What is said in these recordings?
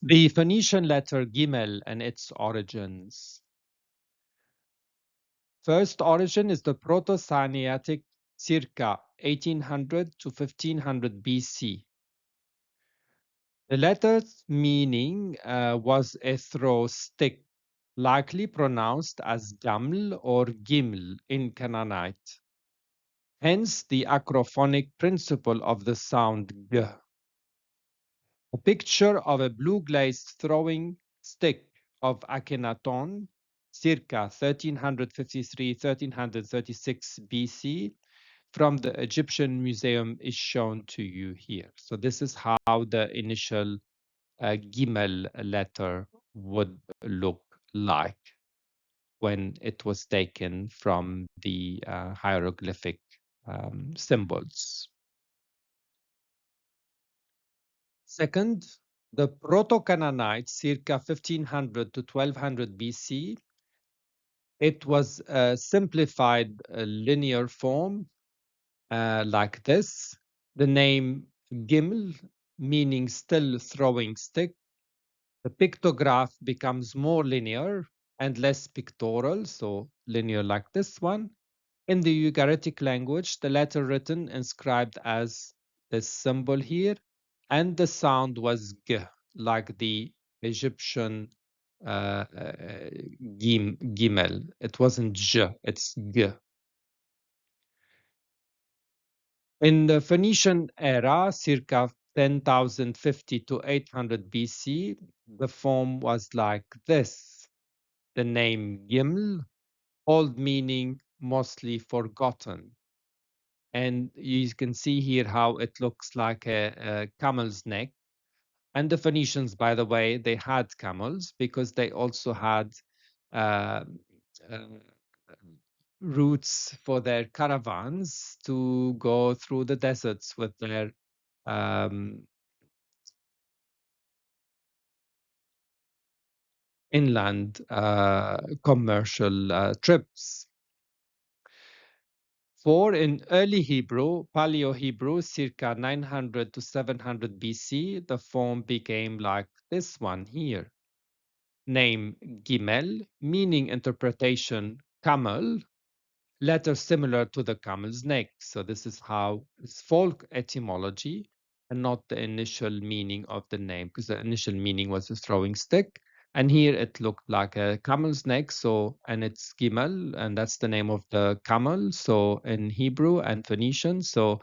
The Phoenician letter Gimel and its origins. First origin is the Proto-Sinaitic circa 1800 to 1500 BC. The letter's meaning was a throw stick, likely pronounced as Gaml or Gimel in Canaanite. Hence the acrophonic principle of the sound G. A picture of a blue-glazed throwing stick of Akhenaton, circa 1353-1336 BC, from the Egyptian Museum is shown to you here. So this is how the initial Gimel letter would look like when it was taken from the hieroglyphic symbols. Second, the Proto-Canaanite, circa 1500 to 1200 BC, it was a simplified linear form like this. The name Gimmel, meaning still throwing stick. The pictograph becomes more linear and less pictorial, so linear like this one. In the Ugaritic language, the letter written inscribed as this symbol here, and the sound was G, like the Egyptian Gimel. It wasn't J, it's G. In the Phoenician era, circa 10,050 to 800 BC, the form was like this. The name Gimel, old meaning mostly forgotten. And you can see here how it looks like a camel's neck. And the Phoenicians, by the way, they had camels because they also had uh, uh, routes for their caravans to go through the deserts with their um, inland commercial trips. For in early Hebrew, Paleo-Hebrew, circa 900 to 700 BC, the form became like this one here. Name Gimel, meaning interpretation camel, letter similar to the camel's neck. So this is how it's folk etymology and not the initial meaning of the name, because the initial meaning was a throwing stick. And here it looked like a camel's neck. So, and it's Gimel, and that's the name of the camel. So in Hebrew and Phoenician. So,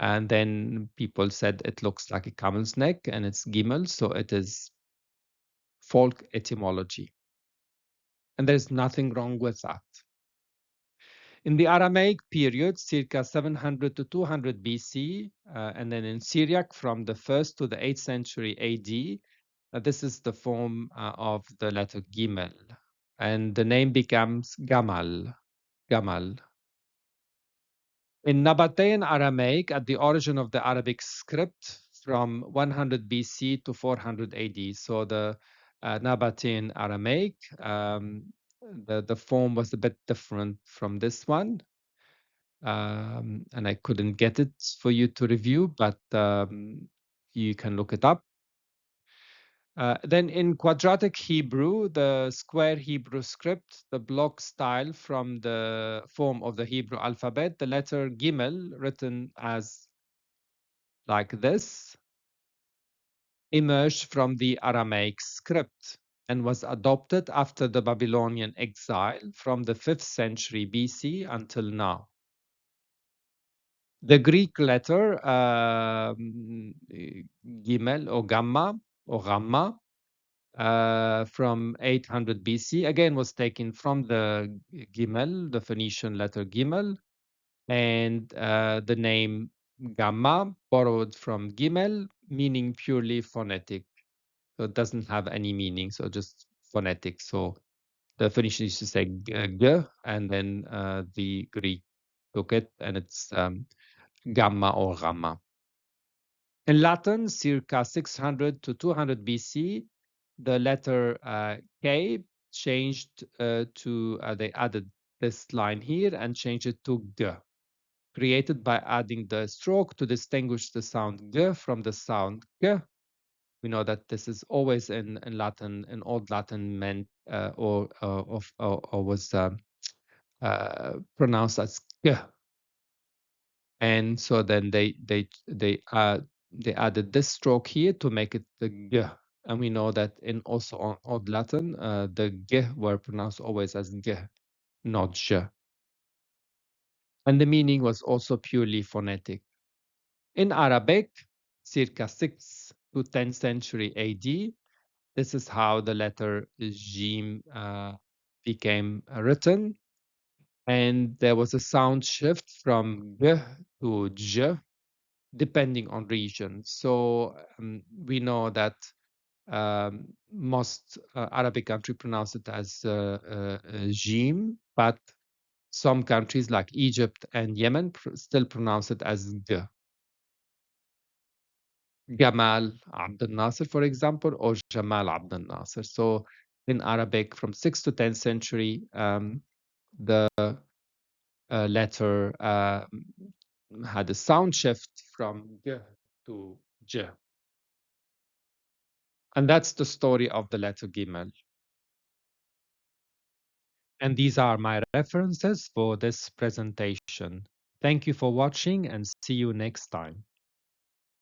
and then people said it looks like a camel's neck and it's Gimel. So it is folk etymology. And there's nothing wrong with that. In the Aramaic period, circa 700 to 200 BC, and then in Syriac from the 1st to the 8th century AD, this is the form of the letter Gimel, and the name becomes Gamal. Gamal. In Nabatean Aramaic, at the origin of the Arabic script, from 100 BC to 400 AD. So the Nabatean Aramaic, the form was a bit different from this one. And I couldn't get it for you to review, but you can look it up. Then in quadratic Hebrew, the square Hebrew script, the block style from the form of the Hebrew alphabet, the letter Gimel, written as like this, emerged from the Aramaic script and was adopted after the Babylonian exile from the 5th century BC until now. The Greek letter Gimel or Gamma from 800 BC again was taken from the Gimel, the Phoenician letter Gimel, and the name Gamma borrowed from Gimel, meaning purely phonetic. So it doesn't have any meaning, so just phonetic. So the Phoenicians used to say G, and then the Greek took it, and it's Gamma or Gamma. In Latin, circa 600 to 200 BC, the letter K changed they added this line here and changed it to G, created by adding the stroke to distinguish the sound G from the sound G. We know that this is always in Latin, in Old Latin, meant or was pronounced as g, and so then they added this stroke here to make it the g, and we know that in also on Old Latin, the g were pronounced always as g, not j, and the meaning was also purely phonetic. In Arabic, circa 6th to 10th century AD, this is how the letter Jim became written. And there was a sound shift from G to J, depending on region. So we know that most Arabic country pronounce it as Jim, but some countries like Egypt and Yemen still pronounce it as G. Gamal Abdel Nasser, for example, or Jamal Abdel Nasser. So in Arabic, from 6th to 10th century, the letter had a sound shift from G to J. And that's the story of the letter Gimel. And these are my references for this presentation. Thank you for watching and see you next time.